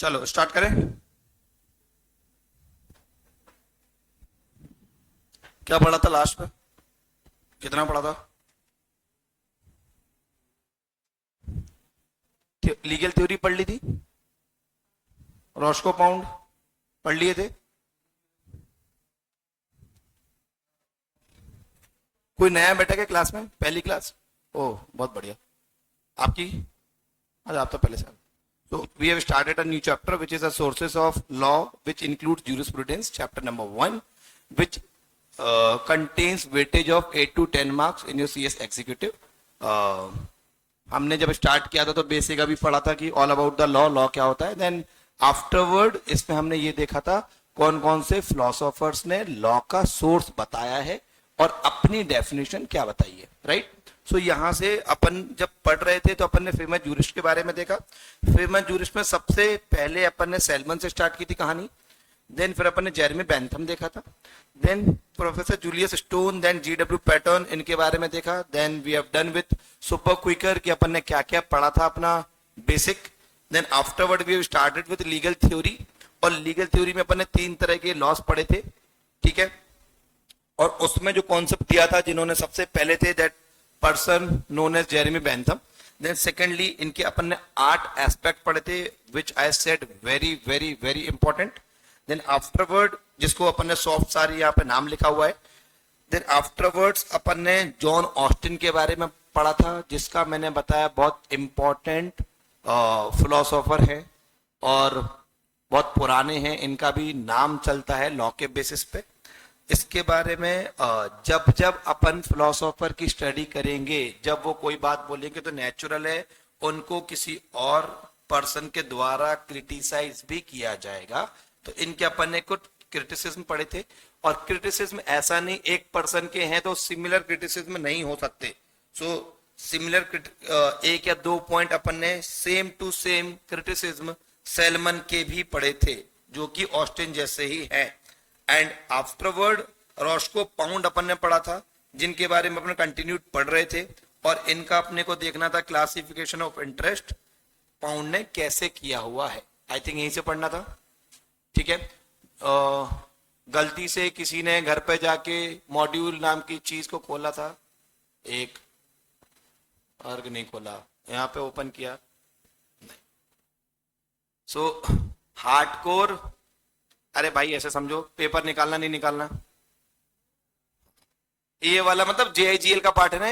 चलो स्टार्ट करें। क्या पढ़ा था लास्ट में? कितना पढ़ा था? लीगल थ्योरी पढ़ ली थी? रॉस्को पाउंड पढ़ लिए थे? कोई नया बैठा क्या क्लास में? पहली क्लास? ओह बहुत बढ़िया। आपकी? आज आप तो पहले से। So we have started a new chapter which is a sources of law which includes jurisprudence, chapter number 1, which contains weightage of 8 to 10 marks in your CS executive. हमने जब स्टार्ट किया था तो बेसिक अभी पढ़ा था कि all about the law, law क्या होता है। देन आफ्टरवर्ड इसमें हमने ये देखा था कौन कौन से फिलोसोफर्स ने लॉ का सोर्स बताया है और अपनी डेफिनेशन क्या बताई है, राइट। सो यहां से अपन जब पढ़ रहे थे तो अपन ने फेमस जूरिस्ट के बारे में देखा। फेमस जूरिस्ट में सबसे पहले अपन ने सेल्मन से स्टार्ट की थी कहानी। देन फिर अपन ने जेरेमी बेंथम देखा था। Then professor Julius Stone, then GW Paton, इनके बारे में देखा। Then we have done with super quicker कि अपन ने क्या क्या पढ़ा था अपना basic. Then afterward we have started with legal theory, और लीगल थ्योरी में अपन ने 3 तरह के लॉस पढ़े थे, ठीक है। और उसमें जो कॉन्सेप्ट दिया था जिन्होंने सबसे पहले थे that person known as Jeremy Bentham. Then secondly इनके अपन ने 8 एस्पेक्ट पढ़े थे which I said very very very important. Then afterward जिसको अपन ने सॉफ्ट सारी यहाँ पे नाम लिखा हुआ है। देन आफ्टरवर्ड्स अपन ने जॉन ऑस्टिन के बारे में पढ़ा था जिसका मैंने बताया बहुत इंपॉर्टेंट फिलोसोफर है और बहुत पुराने हैं, इनका भी नाम चलता है लॉ के बेसिस पे। इसके बारे में जब जब अपन फिलोसोफर की स्टडी करेंगे, जब वो कोई बात बोलेंगे तो नेचुरल है उनको किसी और पर्सन के द्वारा क्रिटिसाइज भी किया जाएगा। तो इनके अपन ने कुछ क्रिटिसिज्म पढ़े थे, और क्रिटिसिज्म ऐसा नहीं एक पर्सन के हैं तो सिमिलर क्रिटिसिज्म नहीं हो सकते। सो सिमिलर एक या 2 पॉइंट अपन ने same to same criticism Salmond के भी पढ़े थे जो कि ऑस्टिन जैसे ही हैं। एंड आफ्टरवर्ड रॉस्को पाउंड अपन ने पढ़ा था जिनके बारे में अपन कंटिन्यूड पढ़ रहे थे, और इनका अपने को देखना था क्लासिफिकेशन ऑफ इंटरेस्ट पाउंड ने कैसे किया हुआ है। आई थिंक यहीं से पढ़ना था, ठीक है। गलती से किसी ने घर पे जाके मॉड्यूल नाम की चीज को खोला था, एक अर्ग नहीं खोला, यहाँ पे ओपन किया नहीं। सो हार्डकोर, अरे भाई ऐसे समझो पेपर निकालना नहीं निकालना, ये वाला मतलब जेआईजीएल का पार्ट है ना।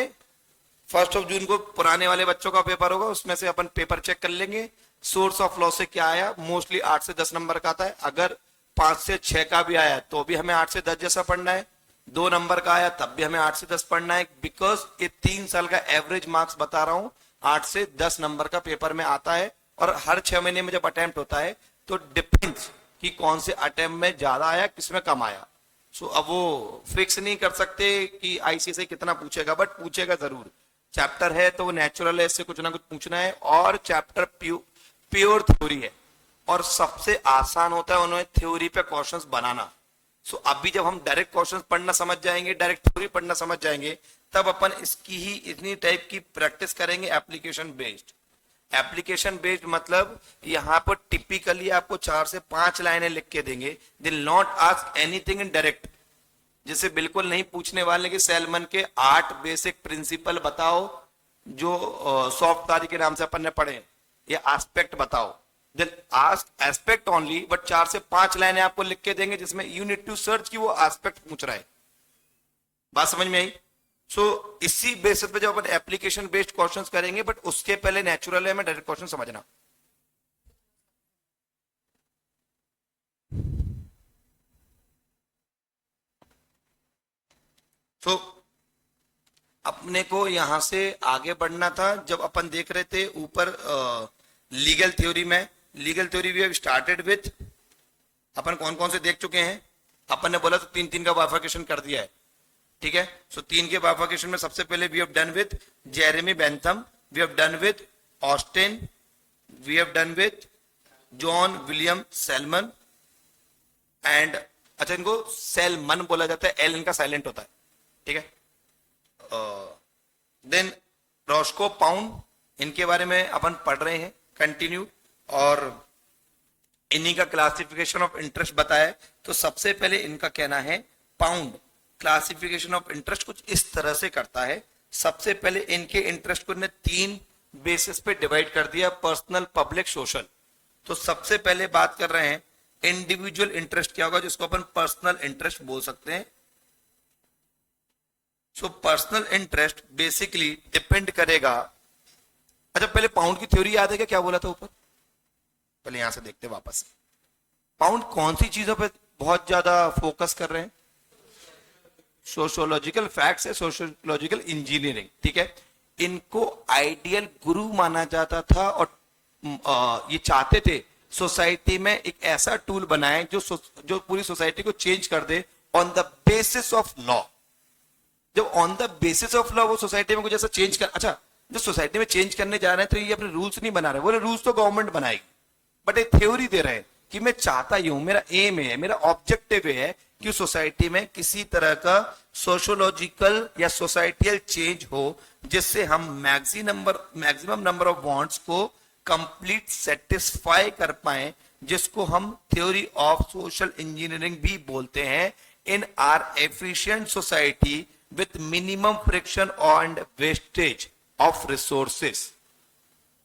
1 जून को पुराने वाले बच्चों का पेपर होगा, उसमें से अपन पेपर चेक कर लेंगे सोर्स ऑफ लॉ से क्या आया। मोस्टली 8 से 10 नंबर का आता है, अगर 5 से 6 का भी आया तो भी हमें 8 से 10 जैसा पढ़ना है, 2 नंबर का आया तब भी हमें 8 से 10 पढ़ना है, बिकॉज ये 3 साल का एवरेज मार्क्स बता रहा हूं 8 से 10 नंबर का पेपर में आता है। और हर 6 महीने में जब अटेम्प्ट होता है तो डिपेंड्स कि कौन से अटेम्प्ट में ज्यादा आया किसमें कम आया। सो अब वो फिक्स नहीं कर सकते कि आईसीएसई कितना पूछेगा, बट पूछेगा जरूर। चैप्टर है तो वो नेचुरल है, इससे कुछ ना कुछ पूछना है, और चैप्टर प्योर थ्योरी है और सबसे आसान होता है उन्हें थ्योरी पे क्वेश्चंस बनाना। सो अभी जब हम डायरेक्ट क्वेश्चंस पढ़ना समझ जाएंगे, डायरेक्ट थ्योरी पढ़ना समझ जाएंगे, तब अपन इसकी ही इतनी टाइप की प्रैक्टिस करेंगे एप्लीकेशन बेस्ड। एप्लीकेशन बेस्ड मतलब यहां पर टिपिकली आपको 4 से 5 लाइनें लिख के देंगे, they will not ask anything in direct. जिसे बिल्कुल नहीं पूछने वाले कि सेलमन के 8 बेसिक प्रिंसिपल बताओ जो सॉफ्ट तारी के नाम से अपन ने पढ़े, ये एस्पेक्ट बताओ, then ask aspect only, but 4 से 5 लाइनें आपको लिख के देंगे जिसमें यू नीड टू सर्च कि वो एस्पेक्ट पूछ रहा है। बात समझ में आई? सो इसी बेसिस पे जब अपन एप्लीकेशन बेस्ड क्वेश्चंस करेंगे, बट उसके पहले नेचुरल है हमें डायरेक्ट क्वेश्चन समझना। सो अपने को यहां से आगे बढ़ना था। जब अपन देख रहे थे ऊपर लीगल थ्योरी में, legal theory we have started with, अपन कौन कौन से देख चुके हैं? अपन ने बोला तो 3-3 का बाइफर्केशन कर दिया है, ठीक है। सो 3 के बाइफर्केशन में सबसे पहले we have done with Jeremy Bentham, we have done with Austin, we have done with John William Salmond and, अच्छा इनको सेलमन बोला जाता है, एल इनका साइलेंट होता है, ठीक है। देन रॉस्को पाउंड, इनके बारे में अपन पढ़ रहे हैं कंटिन्यू। और इन्हीं का क्लासिफिकेशन ऑफ इंटरेस्ट बताया। तो सबसे पहले इनका कहना है पाउंड क्लासिफिकेशन ऑफ इंटरेस्ट कुछ इस तरह से करता है। सबसे पहले इनके इंटरेस्ट को इन्हें 3 बेसिस पे डिवाइड कर दिया, पर्सनल, पब्लिक, सोशल। तो सबसे पहले बात कर रहे हैं इंडिविजुअल इंटरेस्ट क्या होगा, जिसको अपन पर्सनल इंटरेस्ट बोल सकते हैं। So personal interest basically depend करेगा। अच्छा पहले पाउंड की थ्योरी याद है क्या, क्या बोला था ऊपर, पहले यहां से देखते वापस। पाउंड कौन सी चीजों पे बहुत ज्यादा फोकस कर रहे हैं, सोशियोलॉजिकल फैक्ट्स है, सोशियोलॉजिकल इंजीनियरिंग, ठीक है। इनको आइडियल गुरु माना जाता था और ये चाहते थे सोसाइटी में एक ऐसा टूल बनाए जो पूरी सोसाइटी को चेंज कर दे on the basis of law. जब on the basis of law वो सोसाइटी में कुछ ऐसा चेंज कर, अच्छा जो सोसाइटी में चेंज करने जा रहे हैं तो ये अपने रूल्स नहीं बना रहे, बोले रूल्स तो गवर्नमेंट बनाएगी, बट एक थ्योरी दे रहे हैं कि मैं चाहता ही हूं, मेरा एम है, मेरा ऑब्जेक्टिव है कि सोसाइटी में किसी तरह का सोशियोलॉजिकल या सोसाइटियल चेंज हो जिससे हम मैक्सिमम नंबर ऑफ वांट्स को कंप्लीट सेटिस्फाई कर पाए, जिसको हम थ्योरी ऑफ सोशल इंजीनियरिंग भी बोलते हैं। इन are efficient society with minimum friction and wastage of resources.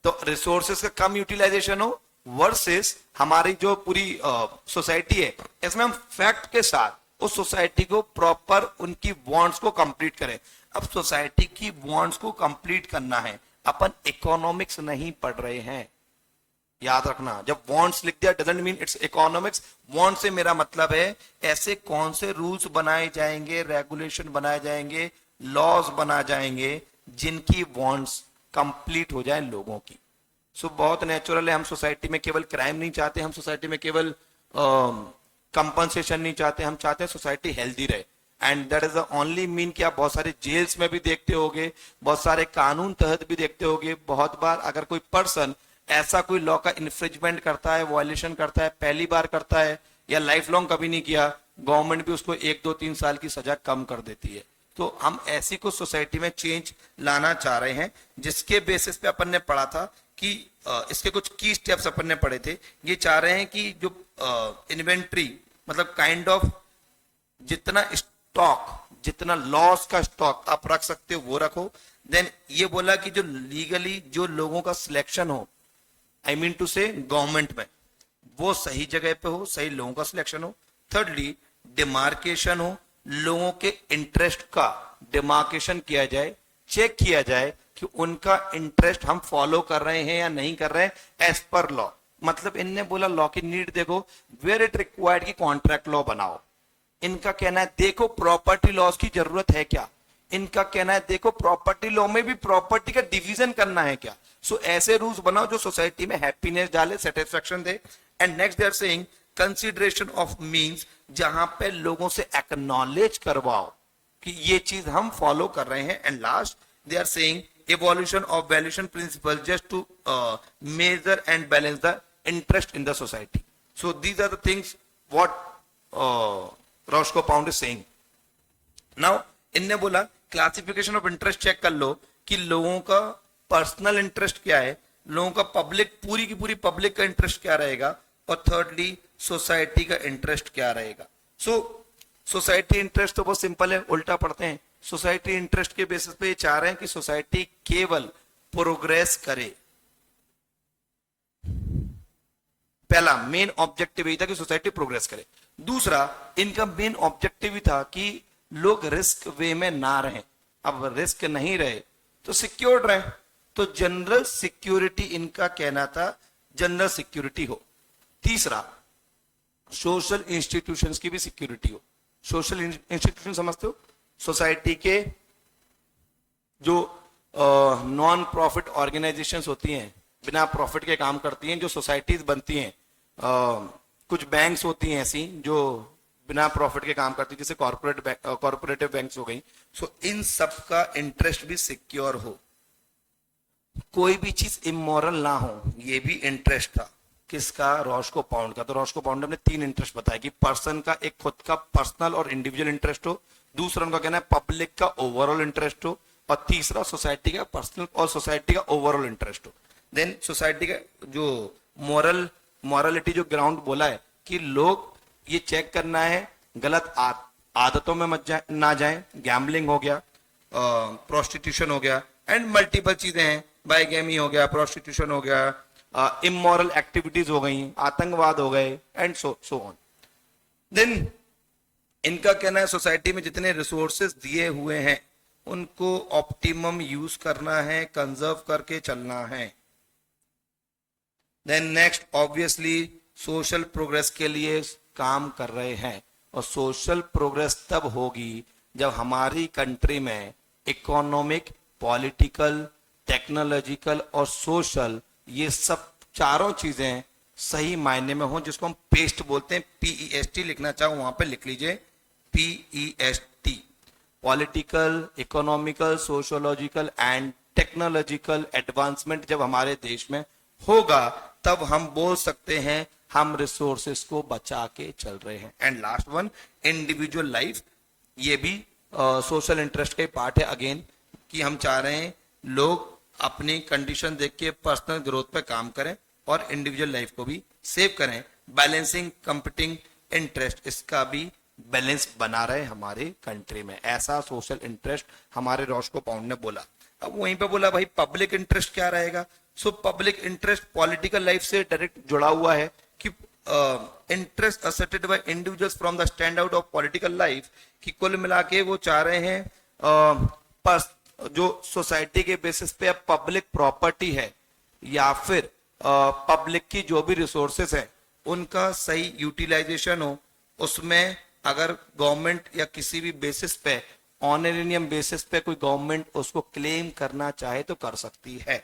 तो रिसोर्सेस का कम यूटिलाइजेशन हो वर्सेस हमारी जो पूरी सोसाइटी है, इसमें हम फैक्ट के साथ उस सोसाइटी को प्रॉपर उनकी वांट्स को कंप्लीट करें। अब सोसाइटी की वांट्स को कंप्लीट करना है, अपन इकोनॉमिक्स नहीं पढ़ रहे हैं, याद रखना। जब वांट्स लिख दिया doesn't mean it's economics. Want say मेरा मतलब है ऐसे कौन से रूल्स बनाए जाएंगे, रेगुलेशन बनाए जाएंगे, लॉज बना जाएंगे जिनकी वांट्स कंप्लीट हो जाए लोगों की। सो बहुत नेचुरल है, हम सोसाइटी में केवल क्राइम नहीं चाहते, हम सोसाइटी में केवल कंपनसेशन नहीं चाहते, हम चाहते हैं सोसाइटी हेल्दी रहे। And that is the only mean कि आप बहुत सारे जेल्स में भी देखते होगे, बहुत सारे कानून तहत भी देखते होगे। बहुत बार अगर कोई पर्सन ऐसा कोई लॉ का इन्फ्रिंजमेंट करता है, वायलेशन करता है, पहली बार करता है या लाइफ लॉन्ग कभी नहीं किया, गवर्नमेंट भी उसको 1, 2, 3 साल की सजा कम कर देती है। तो हम ऐसी कुछ सोसाइटी में चेंज लाना चाह रहे हैं, जिसके बेसिस पे अपन ने पढ़ा था कि इसके कुछ की स्टेप्स अपन ने पढ़े थे। ये चाह रहे हैं कि जो इन्वेंट्री मतलब काइंड ऑफ जितना स्टॉक, जितना लॉस का स्टॉक आप रख सकते हो वो रखो। देन ये बोला कि जो लीगली जो लोगों का सिलेक्शन हो, आई मीन टू से गवर्नमेंट में, वो सही जगह पे हो, सही लोगों का सिलेक्शन हो। थर्डली डिमार्केशन हो, लोगों के इंटरेस्ट का डिमार्केशन किया जाए, चेक किया जाए कि उनका इंटरेस्ट हम फॉलो कर रहे हैं या नहीं कर रहे हैं एज पर लॉ। मतलब इनने बोला लॉ की नीड देखो, वेयर इट रिक्वायर्ड की कॉन्ट्रैक्ट लॉ बनाओ। इनका कहना है देखो प्रॉपर्टी लॉज की जरूरत है क्या, इनका कहना है देखो प्रॉपर्टी लॉ में भी प्रॉपर्टी का डिवीजन करना है क्या। सो ऐसे रूल्स बनाओ जो सोसाइटी में हैप्पीनेस डाले, सेटिस्फैक्शन दे। And next they are saying consideration of means, जहां पे लोगों से एक्नॉलेज करवाओ कि ये चीज हम फॉलो कर रहे हैं। And last they are saying evolution of valuation principle just to measure and balance the interest in the society. So these are the things what Roscoe Pound is saying. Now इनने बोला classification of interest check कर लो कि लोगों का personal interest क्या है, लोगों का पब्लिक, पूरी की पूरी पब्लिक का इंटरेस्ट क्या रहेगा, और थर्डली सोसाइटी का इंटरेस्ट क्या रहेगा। सो सोसाइटी इंटरेस्ट तो बहुत सिंपल है, उल्टा पढ़ते हैं। सोसाइटी इंटरेस्ट के बेसिस पे ये चाह रहे हैं कि सोसाइटी केवल प्रोग्रेस करे। पहला मेन ऑब्जेक्टिव यही था कि सोसाइटी प्रोग्रेस करे। दूसरा इनका मेन ऑब्जेक्टिव ही था कि लोग रिस्क वे में ना रहें। अब रिस्क नहीं रहे तो सिक्योर्ड रहे, तो जनरल सिक्योरिटी इनका कहना था, जनरल सिक्योरिटी हो। तीसरा सोशल इंस्टीट्यूशंस की भी सिक्योरिटी हो। सोशल इंस्टीट्यूशन समझते हो, सोसाइटी के जो नॉन प्रॉफिट ऑर्गेनाइजेशंस होती हैं, बिना प्रॉफिट के काम करती हैं, जो सोसाइटीज बनती हैं, कुछ बैंक्स होती हैं ऐसी जो बिना प्रॉफिट के काम करती है, जैसे कॉर्पोरेटिव बैंक्स हो गई। सो इन सब का इंटरेस्ट भी सिक्योर हो, कोई भी चीज इमोरल ना हो, ये भी इंटरेस्ट था। किसका? रॉस्को पाउंड का। तो रॉस्को पाउंड ने अपने 3 इंटरेस्ट बताया कि पर्सन का एक खुद का पर्सनल और इंडिविजुअल इंटरेस्ट हो, दूसरा उनका कहना है पब्लिक का ओवरऑल इंटरेस्ट हो, और तीसरा सोसाइटी का पर्सनल और सोसाइटी का ओवरऑल इंटरेस्ट हो। देन सोसाइटी का जो मॉरलिटी जो ग्राउंड बोला है कि लोग ये चेक करना है गलत आदतों में मत ना जाएं, गैम्बलिंग हो गया, प्रोस्टिट्यूशन हो गया एंड मल्टीपल चीजें हैं, बाइगेमी हो गया, प्रोस्टिट्यूशन हो गया, इमोरल एक्टिविटीज हो गई, आतंकवाद हो गए एंड सो ऑन। देन इनका कहना है सोसाइटी में जितने रिसोर्सेज दिए हुए हैं उनको ऑप्टिमम यूज करना है, कंजर्व करके चलना है। Then next obviously social progress के लिए काम कर रहे हैं, और सोशल प्रोग्रेस तब होगी जब हमारी कंट्री में इकोनॉमिक, पॉलिटिकल, टेक्नोलॉजिकल और सोशल ये सब चारों चीजें सही मायने में हो, जिसको हम पेस्ट बोलते हैं। PEST लिखना चाहो वहां पे लिख लीजिए PEST, political, economical, sociological and technological advancement जब हमारे देश में होगा तब हम बोल सकते हैं हम रिसोर्सेस को बचा के चल रहे हैं। And last one, individual life, ये भी सोशल इंटरेस्ट के पार्ट है अगेन, कि हम चाह रहे हैं लोग अपनी कंडीशन देख के पर्सनल ग्रोथ पे काम करें और इंडिविजुअल लाइफ को भी सेव करें। बैलेंसिंग कंपीटिंग इंटरेस्ट, इसका भी बैलेंस बना रहे हमारे कंट्री में, ऐसा सोशल इंटरेस्ट हमारे रॉस्को पाउंड ने बोला। अब वहीं पे बोला भाई पब्लिक इंटरेस्ट क्या रहेगा। So public interest political life से डायरेक्ट जुड़ा हुआ है कि interest asserted bye individuals from the stand out of political life, कि कुल मिला के वो चाह रहे हैं जो सोसाइटी के बेसिस पे अब पब्लिक प्रॉपर्टी है या फिर पब्लिक की जो भी रिसोर्सेस है उनका सही यूटिलाइजेशन हो, उसमें अगर गवर्नमेंट या किसी भी बेसिस पे ऑनरेनियम बेसिस पे कोई गवर्नमेंट उसको क्लेम करना चाहे तो कर सकती है।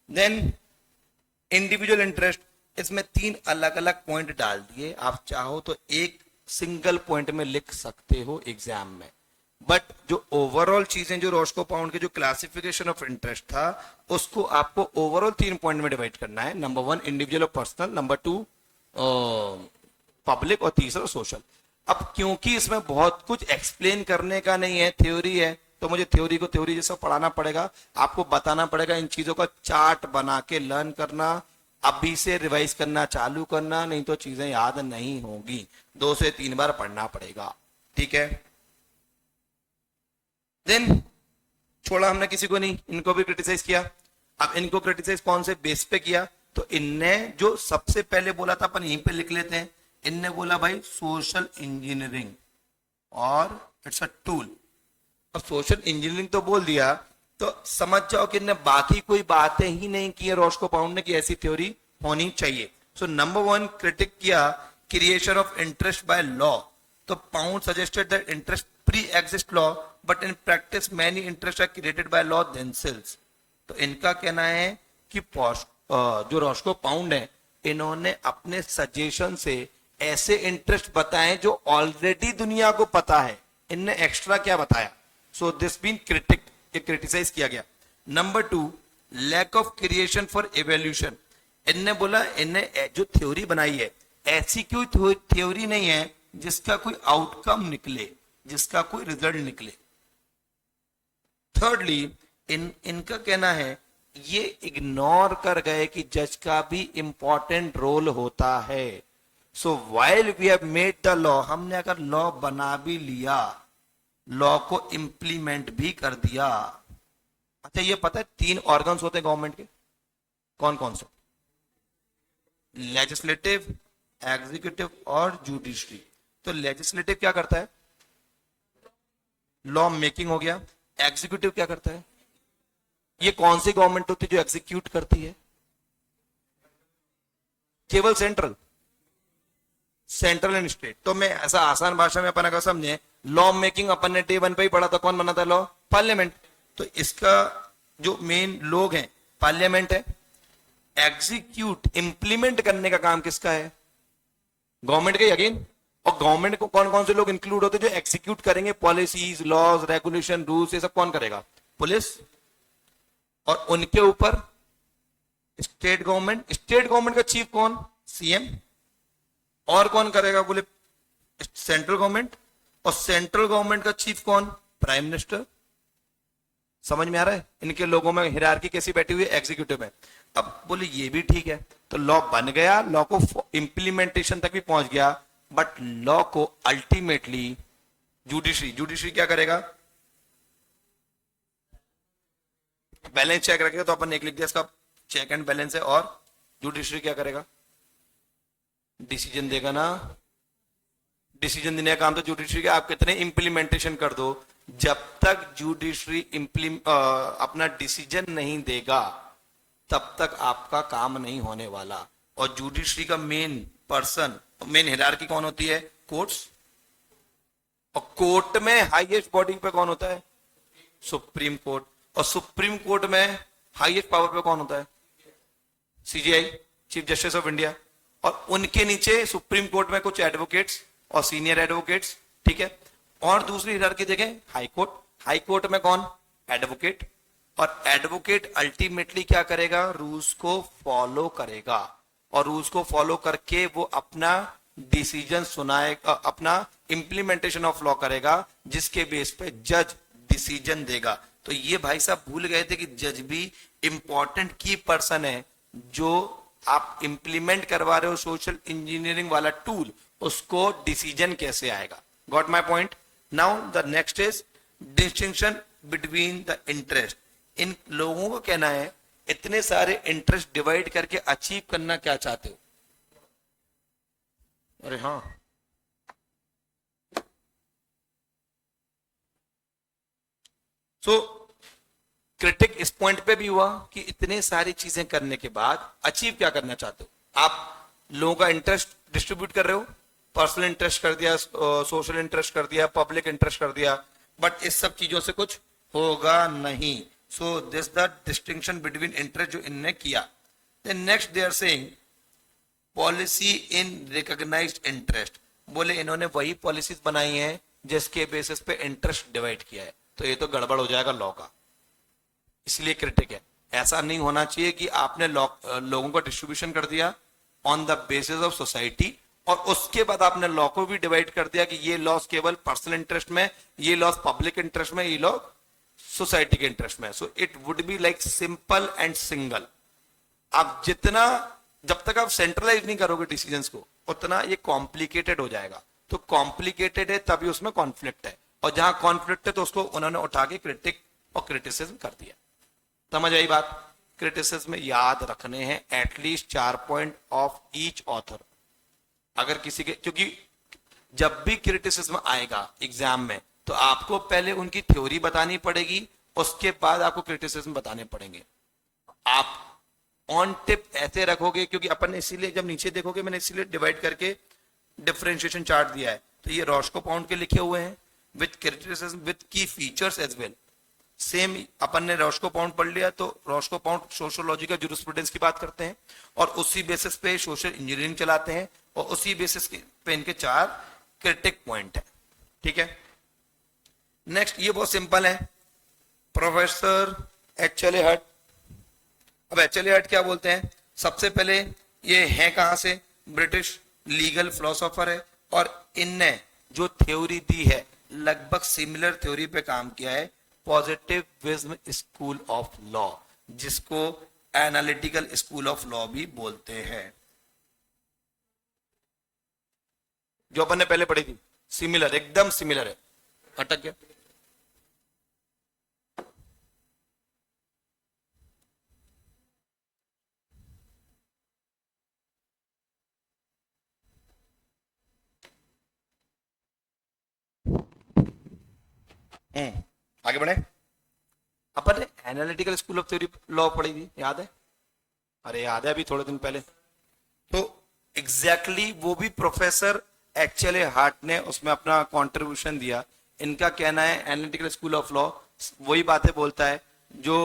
देन इंडिविजुअल इंटरेस्ट, इसमें 3 अलग अलग पॉइंट डाल दिए, आप चाहो तो एक सिंगल पॉइंट में लिख सकते हो एग्जाम में, बट जो ओवरऑल चीजें जो रॉस्को पाउंड के जो क्लासिफिकेशन ऑफ इंटरेस्ट था उसको आपको ओवरऑल 3 पॉइंट में डिवाइड करना है। नंबर 1 इंडिविजुअल और पर्सनल, नंबर 2 पब्लिक और तीसरा सोशल। अब क्योंकि इसमें बहुत कुछ एक्सप्लेन करने का नहीं है, थ्योरी है, तो मुझे थ्योरी को थ्योरी जैसा पढ़ाना पड़ेगा, आपको बताना पड़ेगा, इन चीजों का चार्ट बना के लर्न करना, अभी से रिवाइज करना चालू करना, नहीं तो चीजें याद नहीं होगी, 2 से 3 बार पढ़ना पड़ेगा, ठीक है। देन छोड़ा हमने किसी को नहीं, इनको भी क्रिटिसाइज किया। अब इनको क्रिटिसाइज कौन से बेस पे किया, तो इनने जो सबसे पहले बोला था अपन यहीं पे लिख लेते हैं, इनने बोला भाई सोशल इंजीनियरिंग और इट्स अ टूल। अब सोशल इंजीनियरिंग तो बोल दिया तो समझ जाओ कि इनने बाकी कोई बातें ही नहीं की है रॉस्को पाउंड ने कि ऐसी थ्योरी होनी चाहिए। सो नंबर 1 क्रिटिक किया creation of interest by law, तो Pound suggested that interest pre exist law but in practice many interest are created by law themselves. तो इनका कहना है कि जो रॉस्को पाउंड है इन्होंने अपने सजेशन से ऐसे इंटरेस्ट बताए जो ऑलरेडी दुनिया को पता है, इनने एक्स्ट्रा क्या बताया। सो दिस बीन क्रिटिसाइज किया गया। Number 2 lack of creation for evolution, इनने बोला इनने जो थ्योरी बनाई है ऐसी कोई थ्योरी नहीं है जिसका कोई आउटकम निकले, जिसका कोई रिजल्ट निकले। थर्डली इनका कहना है ये इग्नोर कर गए कि जज का भी इंपॉर्टेंट रोल होता है। So while we have made the law, हमने अगर लॉ बना भी लिया, लॉ को इंप्लीमेंट भी कर दिया। अच्छा ये पता है 3 ऑर्गन्स होते हैं गवर्नमेंट के, कौन कौन से? लेजिस्लेटिव, एग्जीक्यूटिव और जुडिशरी। तो लेजिस्लेटिव क्या करता है? लॉ मेकिंग हो गया। एग्जीक्यूटिव क्या करता है? ये कौन सी गवर्नमेंट होती है जो एग्जीक्यूट करती है? केवल सेंट्रल एंड स्टेट। तो मैं ऐसा आसान भाषा में अपन अगर समझे, लॉ मेकिंग अपन ने Day 1 पे ही पढ़ा था, कौन बनाता है लॉ? पार्लियामेंट। तो इसका जो मेन लोग हैं पार्लियामेंट है। एग्जीक्यूट इंप्लीमेंट करने का काम किसका है? गवर्नमेंट का। अगेन, और गवर्नमेंट को कौन कौन से लोग इंक्लूड होते हैं जो एग्जीक्यूट करेंगे? पॉलिसीज, लॉज, रेगुलेशन, रूल्स, ये सब कौन करेगा? पुलिस। और उनके ऊपर स्टेट गवर्नमेंट। स्टेट गवर्नमेंट का चीफ कौन? सीएम। और कौन करेगा? बोले सेंट्रल गवर्नमेंट। और सेंट्रल गवर्नमेंट का चीफ कौन? Prime minister. समझ में आ रहा है? इनके लोगों में हिरार्की कैसी बैठी हुई है? एग्जीक्यूटिव में। अब बोले ये भी ठीक है, तो लॉ बन गया, लॉ को इंप्लीमेंटेशन तक भी पहुंच गया, बट लॉ को अल्टीमेटली जुडिशरी क्या करेगा? बैलेंस चेक रखेगा, तो अपन एक लिख दिया इसका चेक एंड बैलेंस है, और जुडिशरी क्या करेगा? डिसीजन देगा ना। डिसीजन देने का काम तो जुडिशरी का, आप कितने इंप्लीमेंटेशन कर दो, जब तक जुडिशरी अपना डिसीजन नहीं देगा तब तक आपका काम नहीं होने वाला। और जुडिशरी का मेन पर्सन, मेन हिरार्की कौन होती है? कोर्ट्स। और कोर्ट में हाईएस्ट बॉडी पे कौन होता है? Supreme court. और सुप्रीम कोर्ट में हाईएस्ट पावर पे कौन होता है? CGI, chief justice of India. और उनके नीचे सुप्रीम कोर्ट में कुछ एडवोकेट्स और सीनियर एडवोकेट्स, ठीक है। और दूसरी हिरार्की देखें, हाई कोर्ट। हाई कोर्ट में कौन? एडवोकेट। और एडवोकेट अल्टीमेटली क्या करेगा? रूल्स को फॉलो करेगा, और रूल्स को फॉलो करके वो अपना डिसीजन सुनाएगा, अपना इंप्लीमेंटेशन ऑफ लॉ करेगा, जिसके बेस पे जज डिसीजन देगा। तो ये भाई साहब भूल गए थे कि जज भी इंपॉर्टेंट की पर्सन है, जो आप इंप्लीमेंट करवा रहे हो सोशल इंजीनियरिंग वाला टूल, उसको डिसीजन कैसे आएगा। Got my point? Now the next is distinction between the interest. इन लोगों को कहना है, इतने सारे इंटरेस्ट डिवाइड करके अचीव करना क्या चाहते हो? अरे हाँ, सो क्रिटिक इस पॉइंट पे भी हुआ कि इतने सारी चीजें करने के बाद अचीव क्या करना चाहते हो? आप लोगों का इंटरेस्ट डिस्ट्रीब्यूट कर रहे हो, पर्सनल इंटरेस्ट कर दिया, सोशल इंटरेस्ट कर दिया, पब्लिक इंटरेस्ट कर दिया, बट इस सब चीजों से कुछ होगा नहीं। So this the distinction between interest जो इनने किया। Then next they are saying policy in recognised interest. बोले इन्होंने वही पॉलिसीज बनाई हैं जिसके बेसिस पे इंटरेस्ट डिवाइड किया है, तो ये तो गड़बड़ हो जाएगा लॉ का, इसलिए क्रिटिक है। ऐसा नहीं होना चाहिए कि आपने लोगों का डिस्ट्रीब्यूशन कर दिया on the basis of society, और उसके बाद आपने लॉ को भी डिवाइड कर दिया कि ये लॉस केवल पर्सनल इंटरेस्ट में, ये लॉस पब्लिक इंटरेस्ट में, ये लॉ सोसाइटी के इंटरेस्ट में। So it would be like simple and single. आप जितना, जब तक आप सेंट्रलाइज नहीं करोगे डिसीजंस को, उतना ये कॉम्प्लिकेटेड हो जाएगा। तो कॉम्प्लिकेटेड है तभी उसमें कॉन्फ्लिक्ट है, और जहां कॉन्फ्लिक्ट है तो उसको उन्होंने उठा के क्रिटिक और क्रिटिसिज्म कर दिया। समझ आई बात? क्रिटिसिज्म में याद रखने हैं at least 4 point of each author. अगर किसी के, क्योंकि जब भी क्रिटिसिज्म आएगा एग्जाम में, तो आपको पहले उनकी थ्योरी बतानी पड़ेगी, उसके बाद आपको क्रिटिसिज्म बताने पड़ेंगे। आप ऑन टिप ऐसे रखोगे, क्योंकि अपन इसीलिए जब नीचे देखोगे मैंने इसीलिए डिवाइड करके डिफरेंशिएशन चार्ट दिया है। तो ये रॉस्को पाउंड के लिखे हुए हैं विद क्रिटिसिज्म विद की फीचर्स एज वेल। सेम अपन ने रॉस्को पाउंड पढ़ लिया, तो रॉस्को पाउंड सोशियोलॉजी का जूरिस्प्रूडेंस की बात करते हैं, और उसी बेसिस पे सोशल इंजीनियरिंग चलाते हैं, और उसी बेसिस पे इनके 4 क्रिटिक पॉइंट है। ठीक है, नेक्स्ट ये बहुत सिंपल है, प्रोफेसर एच.एल.ए. हट। अब एच.एल.ए. हट क्या बोलते हैं? सबसे पहले ये है कहां से? ब्रिटिश लीगल फिलोसोफर है, और इनने जो थ्योरी दी है लगभग सिमिलर थ्योरी पे काम किया है, पॉजिटिविज्म स्कूल ऑफ लॉ, जिसको एनालिटिकल स्कूल ऑफ लॉ भी बोलते हैं। जो अपन ने पहले पढ़ी थी, सिमिलर, एकदम सिमिलर है। अटक गया? आगे बढ़े। अपन ने analytical school of theory law पढ़ी थी, याद है? अरे याद है, अभी थोड़े दिन पहले। तो एग्जैक्टली वो भी प्रोफेसर एच.एल.ए. हार्ट ने उसमें अपना कंट्रीब्यूशन दिया। इनका कहना है एनालिटिकल स्कूल ऑफ लॉ वही बातें बोलता है जो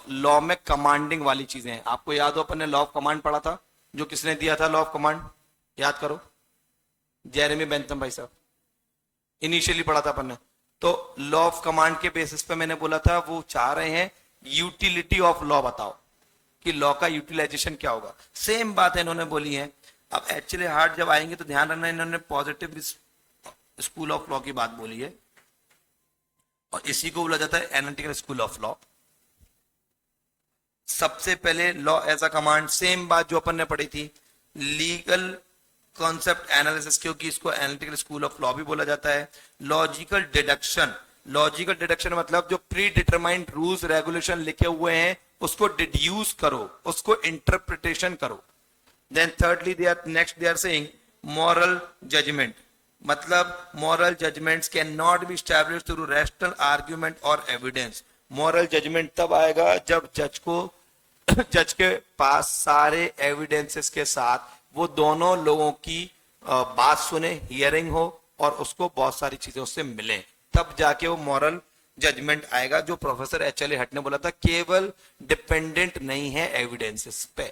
लॉ में कमांडिंग वाली चीजें हैं। आपको याद हो अपन ने लॉ ऑफ कमांड पढ़ा था, जो किसने दिया था लॉ ऑफ कमांड? याद करो, जेरेमी बेंथम भाई साहब, इनिशियली पढ़ा था अपन ने। तो लॉ ऑफ कमांड के बेसिस पे मैंने बोला था वो चाह रहे हैं यूटिलिटी ऑफ लॉ बताओ, कि लॉ का यूटिलाइजेशन क्या होगा। सेम बात है इन्होंने बोली है। अब एक्चुअली हार्ट जब आएंगे तो ध्यान रखना, इन्होंने पॉजिटिव स्कूल ऑफ लॉ की बात बोली है, और इसी को बोला जाता है एनालिटिकल स्कूल ऑफ लॉ। सबसे पहले law as a command, same बात जो अपन ने पढ़ी थी, लीगल कॉन्सेप्ट एनालिसिस, क्योंकि इसको एनालिटिकल स्कूल ऑफ लॉ भी बोला जाता है। लॉजिकल डिडक्शन, लॉजिकल डिडक्शन मतलब जो प्री डिटरमाइंड रूल्स रेगुलेशन लिखे हुए हैं उसको डिड्यूस करो, उसको इंटरप्रिटेशन करो। Then thirdly they are saying moral judgment, मतलब moral judgments can not be established through rational argument और एविडेंस। मॉरल जजमेंट तब आएगा जब जज के पास सारे एविडेंसेस के साथ वो दोनों लोगों की बात सुने, हियरिंग हो और उसको बहुत सारी चीजें उससे मिले, तब जाके वो मॉरल जजमेंट आएगा। जो प्रोफेसर एच.एल. हट ने बोला था केवल डिपेंडेंट नहीं है एविडेंसेस पे।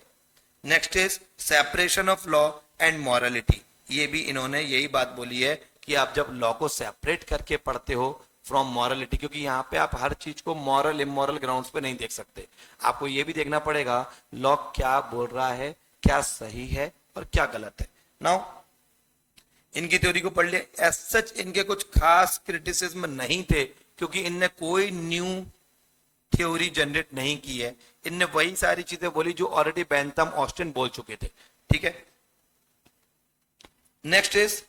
Next is separation of law and morality, ये भी इन्होंने यही बात बोली है कि आप जब लॉ को सेपरेट करके पढ़ते हो फ्रॉम मॉरलिटी, क्योंकि यहाँ पे आप हर चीज को मॉरल इमोरल ग्राउंड्स पे नहीं देख सकते, आपको ये भी देखना पड़ेगा लॉ क्या बोल रहा है, क्या सही है और क्या गलत है। नाउ इनकी थ्योरी को पढ़ लिया, एज सच इनके कुछ खास क्रिटिसिज्म नहीं थे क्योंकि इनने कोई न्यू थ्योरी जनरेट नहीं की है, इनने वही सारी चीजें बोली जो ऑलरेडी बेंथम ऑस्टिन बोल चुके थे। ठीक है, नेक्स्ट इज,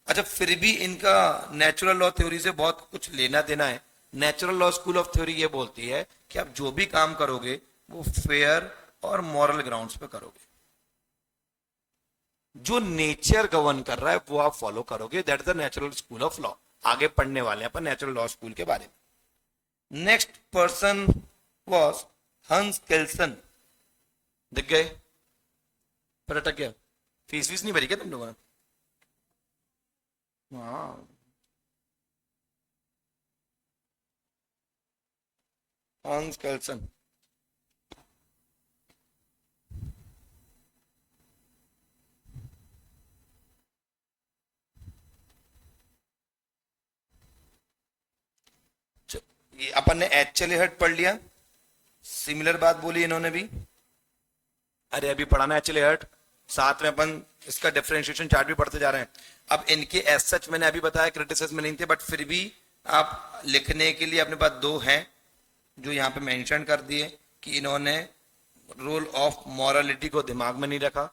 अच्छा फिर भी इनका नेचुरल लॉ थ्योरी से बहुत कुछ लेना देना है। Natural law school of theory ये बोलती है कि आप जो भी काम करोगे वो फेयर और मॉरल ग्राउंड्स पे करोगे, जो नेचर गवर्न कर रहा है वो आप फॉलो करोगे, that is the natural school of law. आगे पढ़ने वाले हैं अपन नेचुरल लॉ स्कूल के बारे में। नेक्स्ट पर्सन वॉज हंस केल्सन, दिख गए पर अटक गया, फीस नहीं भरी क्या तुम लोगों ने? हंस केल्सन, ये अपन ने एच.एल. हट पढ़ लिया, सिमिलर बात बोली इन्होंने भी। अरे अभी पढ़ाना एच.एल. हट, साथ में अपन इसका डिफरेंशिएशन चार्ट भी पढ़ते जा रहे हैं। अब इनके एज सच मैंने अभी बताया क्रिटिसिज्म नहीं थे, बट फिर भी आप लिखने के लिए अपने पास दो हैं जो यहाँ पे मेंशन कर दिए कि इन्होंने रूल ऑफ मॉरलिटी को दिमाग में नहीं रखा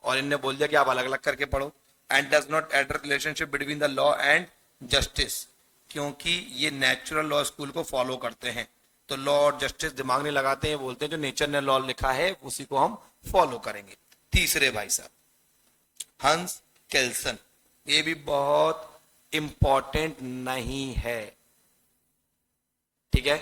और इनने बोल दिया कि आप अलग अलग करके पढ़ो। And does not adder relationship between the law and justice, क्योंकि ये नेचुरल लॉ स्कूल को फॉलो करते हैं तो लॉ और जस्टिस दिमाग नहीं लगाते हैं, बोलते हैं जो नेचर ने लॉ लिखा है उसी को हम फॉलो करेंगे। तीसरे भाई साहब हंस केल्सन, ये भी बहुत इंपॉर्टेंट नहीं है। ठीक है,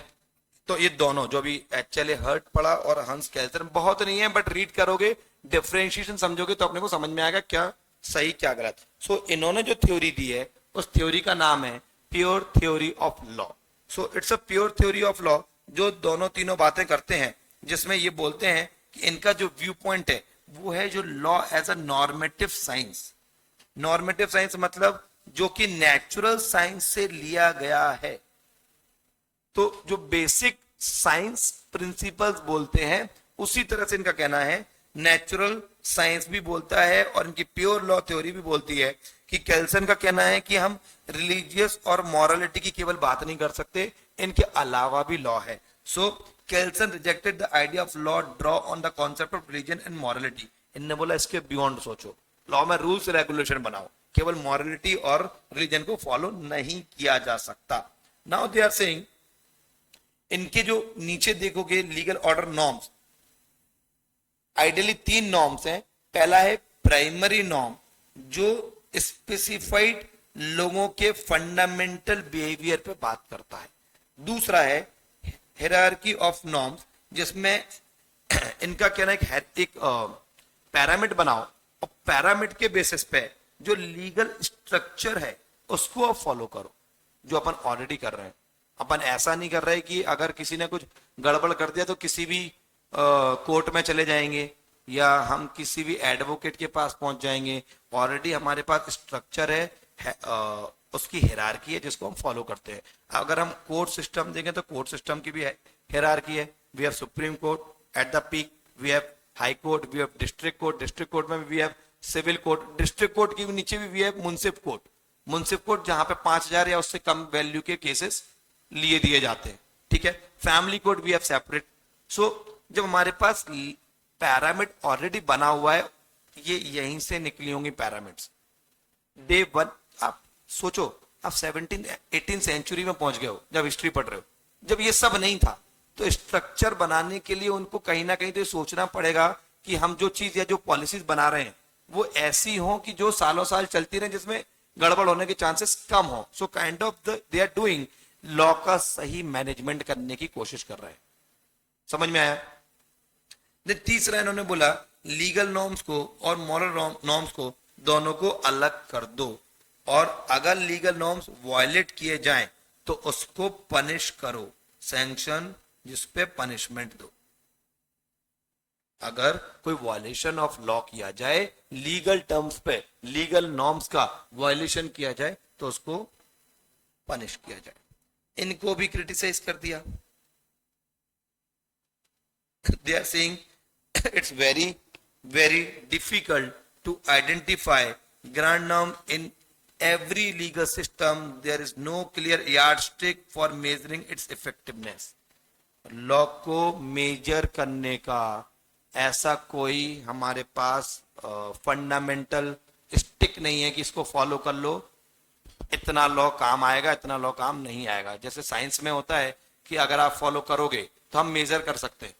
तो ये दोनों जो भी एच.एल. हर्ट पढ़ा और हंस केल्सन बहुत नहीं है, बट रीड करोगे डिफरेंशिएशन समझोगे तो अपने को समझ में आएगा क्या सही क्या गलत। सो इन्होंने जो थ्योरी दी है उस थ्योरी का नाम है pure theory of law. So it's a pure theory of law जो दोनों तीनों बातें करते हैं, जिसमें ये बोलते हैं कि इनका जो व्यू पॉइंट है वो है जो law as a normative science. Normative science मतलब जो कि नेचुरल साइंस से लिया गया है। तो जो बेसिक साइंस प्रिंसिपल्स बोलते हैं उसी तरह से इनका कहना है। नेचुरल साइंस भी बोलता है और इनकी प्योर लॉ थ्योरी भी बोलती है कि केल्सन का कहना है कि हम रिलीजियस और मॉरलिटी की केवल बात नहीं कर सकते, इनके अलावा भी लॉ है। So Kelsen rejected the idea of law draw on the concept of religion and morality. इनने बोला इसके बियॉन्ड सोचो, लॉ में रूल्स रेगुलेशन बनाओ, केवल मॉरलिटी और रिलीजन को फॉलो नहीं किया जा सकता। नाउ दे आर सेइंग, इनके जो नीचे देखोगे legal order norms, ideally 3 norms हैं। पहला है प्राइमरी नॉर्म जो स्पेसिफाइड लोगों के फंडामेंटल बिहेवियर पे बात करता है। दूसरा है हायरार्की ऑफ नॉर्म्स जिसमें इनका कहना है एक पैरामिड बनाओ और पैरामिड के बेसिस पे जो लीगल स्ट्रक्चर है उसको आप फॉलो करो, जो अपन ऑलरेडी कर रहे हैं। अपन ऐसा नहीं कर रहे कि अगर किसी ने कुछ गड़बड़ कर दिया तो किसी भी कोर्ट में चले जाएंगे या हम किसी भी एडवोकेट के पास पहुंच जाएंगे। ऑलरेडी हमारे पास स्ट्रक्चर है उसकी हायरार्की है जिसको हम फॉलो करते हैं। अगर हम कोर्ट सिस्टम देखें तो कोर्ट सिस्टम की भी हायरार्की है। We have supreme court at the peak, we have high court, we have district court, district court में we have civil court, district court के नीचे भी we have munsif court, munsif court जहां पे 5,000 या उससे कम वैल्यू के केसेस लिए दिए जाते हैं। ठीक है, family court we have separate. So जब हमारे पास पैरामिड ऑलरेडी बना हुआ है, ये यहीं से निकली होंगी पैरामिड्स। डे वन, आप सोचो, आप 17 18 सेंचुरी में पहुंच गए हो जब हिस्ट्री पढ़ रहे हो, जब ये सब नहीं था। तो स्ट्रक्चर बनाने के लिए उनको कहीं ना कहीं तो सोचना पड़ेगा कि हम जो चीज या जो पॉलिसीज बना रहे हैं वो ऐसी हो कि जो सालों साल चलती रहे, जिसमें गड़बड़ होने के चांसेस कम हो। So kind of they are doing law का सही मैनेजमेंट करने की कोशिश कर रहे हैं। समझ में आया? तीसरा इन्होंने बोला लीगल नॉर्म्स को और मॉरल नॉर्म्स को दोनों को अलग कर दो, और अगर लीगल नॉर्म्स वायलेट किए जाएं तो उसको पनिश करो, सैंक्शन, जिसपे पनिशमेंट दो। अगर कोई वायलेशन ऑफ लॉ किया जाए, लीगल टर्म्स पे, लीगल नॉर्म्स का वायलेशन किया जाए तो उसको पनिश किया जाए। इनको भी क्रिटिसाइज कर दिया। They are saying it's very difficult to identify grand norm in every legal system. There is no clear yardstick for measuring its effectiveness. Law को मेजर करने का ऐसा कोई हमारे पास फंडामेंटल स्टिक नहीं है कि इसको फॉलो कर लो, इतना लॉ काम आएगा, इतना लॉ काम नहीं आएगा। जैसे साइंस में होता है कि अगर आप फॉलो करोगे तो हम मेजर कर सकते हैं,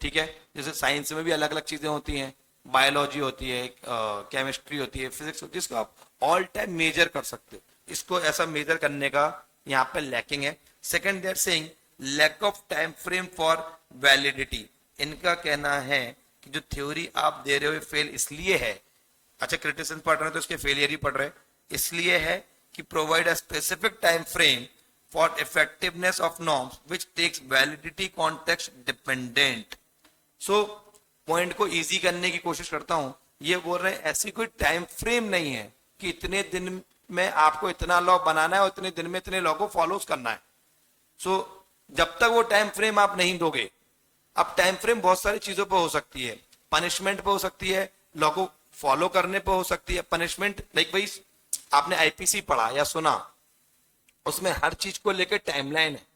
ठीक है। जैसे साइंस में भी अलग अलग चीजें होती हैं, बायोलॉजी होती है, केमिस्ट्री होती है, फिजिक्स होती है, जिसको आप ऑल टाइम मेजर कर सकते हो। इसको ऐसा मेजर करने का यहाँ पे लैकिंग है। Second, they are saying lack of time frame for validity. इनका कहना है कि जो थ्योरी आप दे रहे हो फेल इसलिए है, अच्छा क्रिटिसिज्म पढ़ रहे हैं तो इसके फेलियर ही पढ़ रहे हैं, इसलिए है कि provide a specific time frame for effectiveness of norms which takes validity context dependent. So point को इजी करने की कोशिश करता हूं। ये बोल रहे हैं ऐसी कोई टाइम फ्रेम नहीं है कि इतने दिन में आपको इतना लॉ बनाना है और इतने दिन में इतने लॉ को फॉलो करना है। सो जब तक वो टाइम फ्रेम आप नहीं दोगे, अब टाइम फ्रेम बहुत सारी चीजों पर हो सकती है, पनिशमेंट पे हो सकती है, लॉ को फॉलो करने पे हो सकती है। पनिशमेंट लाइक भाई आपने आईपीसी पढ़ा या सुना, उसमें हर चीज को लेकर टाइमलाइन है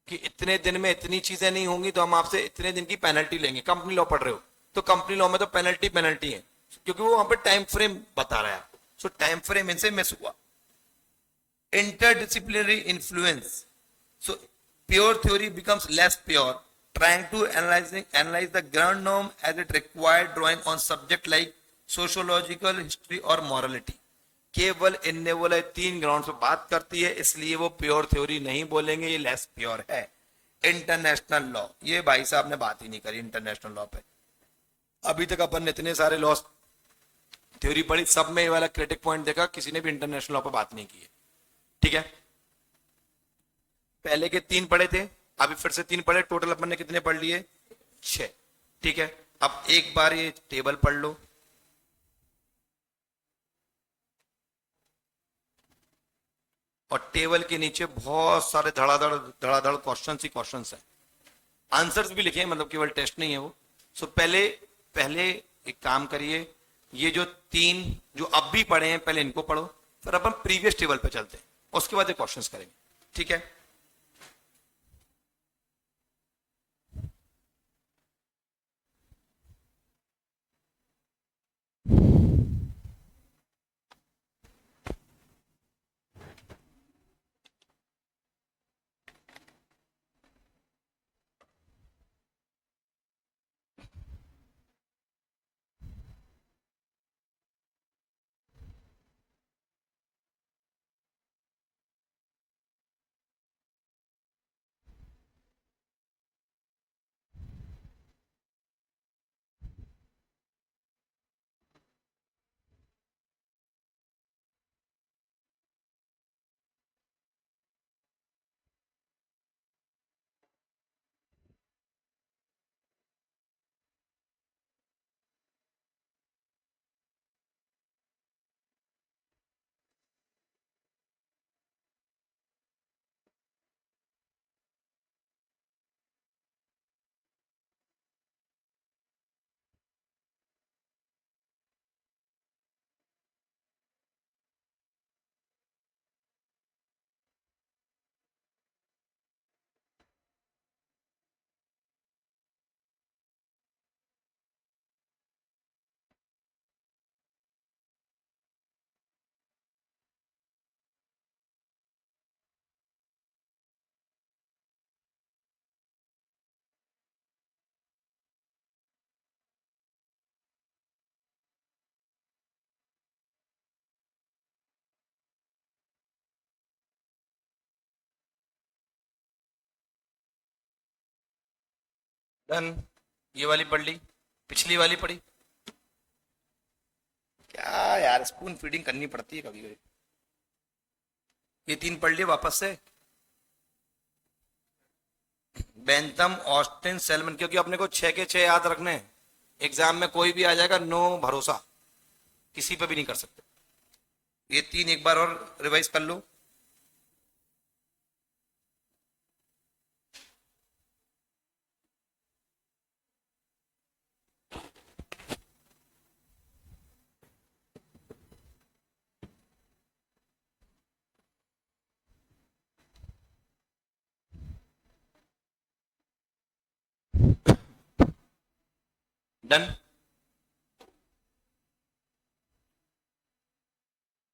कि इतने दिन में इतनी चीजें नहीं होंगी तो हम आपसे इतने दिन की पेनल्टी लेंगे। कंपनी लॉ पढ़ रहे हो तो कंपनी लॉ में तो पेनल्टी पेनल्टी है, क्योंकि वो वहां पे टाइम फ्रेम बता रहा है। सो टाइम फ्रेम इनसे मिस हुआ। Interdisciplinary influence, so pure theory becomes less pure trying to analyze the ground norm as it required drawing on subject like sociological history or morality। केवल इनने बोला तीन ग्राउंड पे बात करती है, इसलिए वो प्योर थ्योरी नहीं बोलेंगे, ये लेस प्योर है। इंटरनेशनल लॉ, ये भाई साहब ने बात ही नहीं करी इंटरनेशनल लॉ पे। अभी तक अपन ने इतने सारे लॉ थ्योरी पढ़ी, सब में ये वाला क्रिटिक पॉइंट देखा, किसी ने भी इंटरनेशनल लॉ पे बात नहीं की है, ठीक है। पहले के 3 पढ़े थे, अभी फिर से 3 पढ़े, टोटल अपन ने कितने पढ़ लिए? 6, ठीक है। अब एक बार ये टेबल पढ़ लो, और टेबल के नीचे बहुत सारे धड़ाधड़ क्वेश्चन ही क्वेश्चन है, आंसर्स भी लिखे हैं, मतलब केवल टेस्ट नहीं है वो। सो पहले एक काम करिए, ये जो 3 जो अब भी पढ़े हैं पहले इनको पढ़ो, फिर अपन प्रीवियस टेबल पे चलते हैं, उसके बाद ये क्वेश्चंस करेंगे, ठीक है। डन। ये वाली पढ़ ली, पिछली वाली पढ़ी। क्या यार, स्पून फीडिंग करनी पड़ती है कभी कभी। ये तीन पढ़ लिए वापस से। बेंथम, ऑस्टिन, सेलमन, क्योंकि अपने को 6 के 6 याद रखने हैं। एग्जाम में कोई भी आ जाएगा, नो भरोसा, किसी पे भी नहीं कर सकते। ये तीन एक बार और रिवाइज कर लो। डन।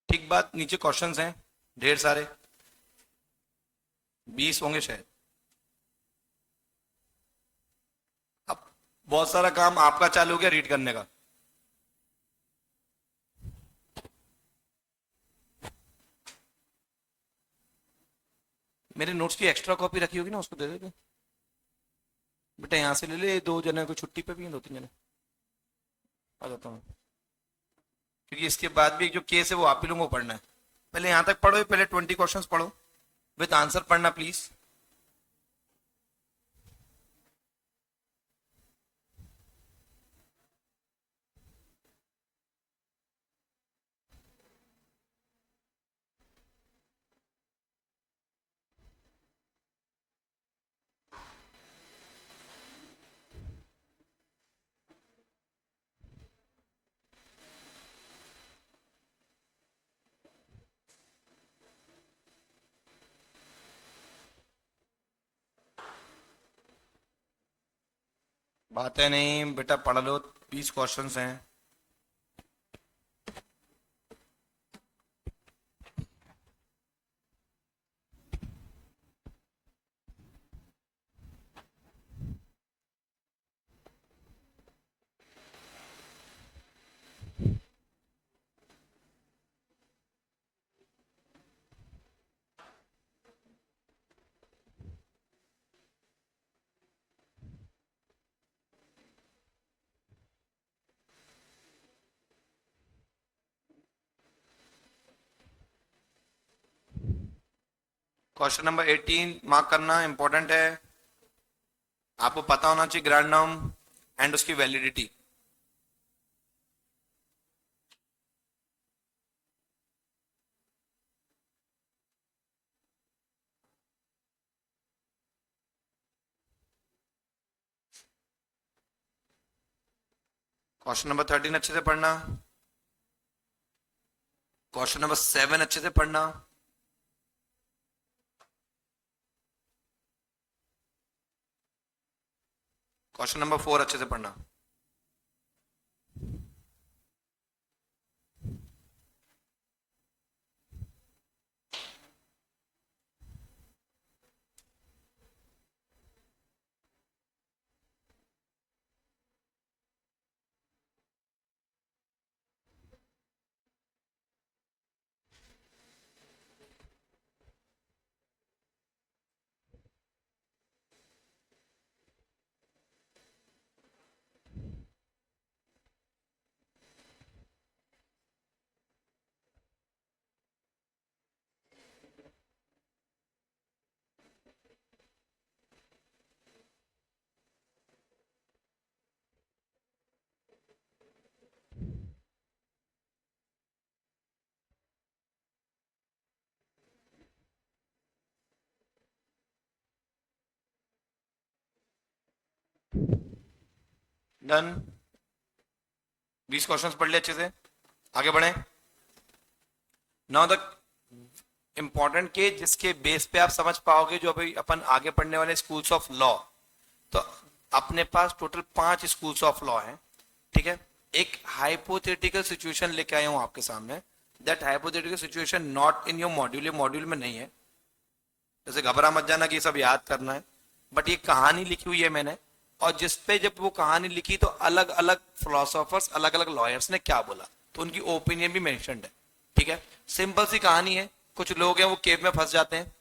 ठीक बात, नीचे क्वेश्चंस हैं ढेर सारे, 20 होंगे शायद। अब बहुत सारा काम आपका चालू हो गया रीड करने का। मेरे नोट्स की एक्स्ट्रा कॉपी रखी होगी ना, उसको दे देते बेटा, यहां से ले ले। 2 जने को छुट्टी पे भी हैं, 2-3 जने। आ जाता हूँ, क्योंकि इसके बाद भी जो केस है वो आप ही लोगों को पढ़ना है। पहले यहां तक पढ़ो, पहले 20 क्वेश्चंस पढ़ो, विद आंसर पढ़ना प्लीज। बातें नहीं बेटा, पढ़ लो, 20 क्वेश्चंस हैं। क्वेश्चन नंबर 18 मार्क करना इंपॉर्टेंट है। आपको पता होना चाहिए ग्रैंड नाम एंड उसकी वैलिडिटी। क्वेश्चन नंबर 13 अच्छे से पढ़ना। क्वेश्चन नंबर 7 अच्छे से पढ़ना। क्वेश्चन नंबर 4 अच्छे से पढ़ना। डन। 20 क्वेश्चंस पढ़ लिए अच्छे से, आगे बढ़े। नाउ द इंपॉर्टेंट के जिसके बेस पे आप समझ पाओगे जो अभी अपन आगे पढ़ने वाले स्कूल्स ऑफ लॉ। तो अपने पास टोटल 5 स्कूल्स ऑफ लॉ हैं, ठीक है। एक हाइपोथेटिकल सिचुएशन लेके आया हूं आपके सामने। That hypothetical situation not in your module, ये मॉड्यूल में नहीं है। जैसे घबरा मत जाना कि सब याद करना है, बट ये कहानी लिखी हुई है मैंने, और जिसपे जब वो कहानी लिखी तो अलग अलग फिलोसोफर्स, अलग अलग लॉयर्स ने क्या बोला, तो उनकी ओपिनियन भी मेंशन्ड है, ठीक है। सिंपल सी कहानी है। कुछ लोग हैं वो केव में फंस जाते हैं,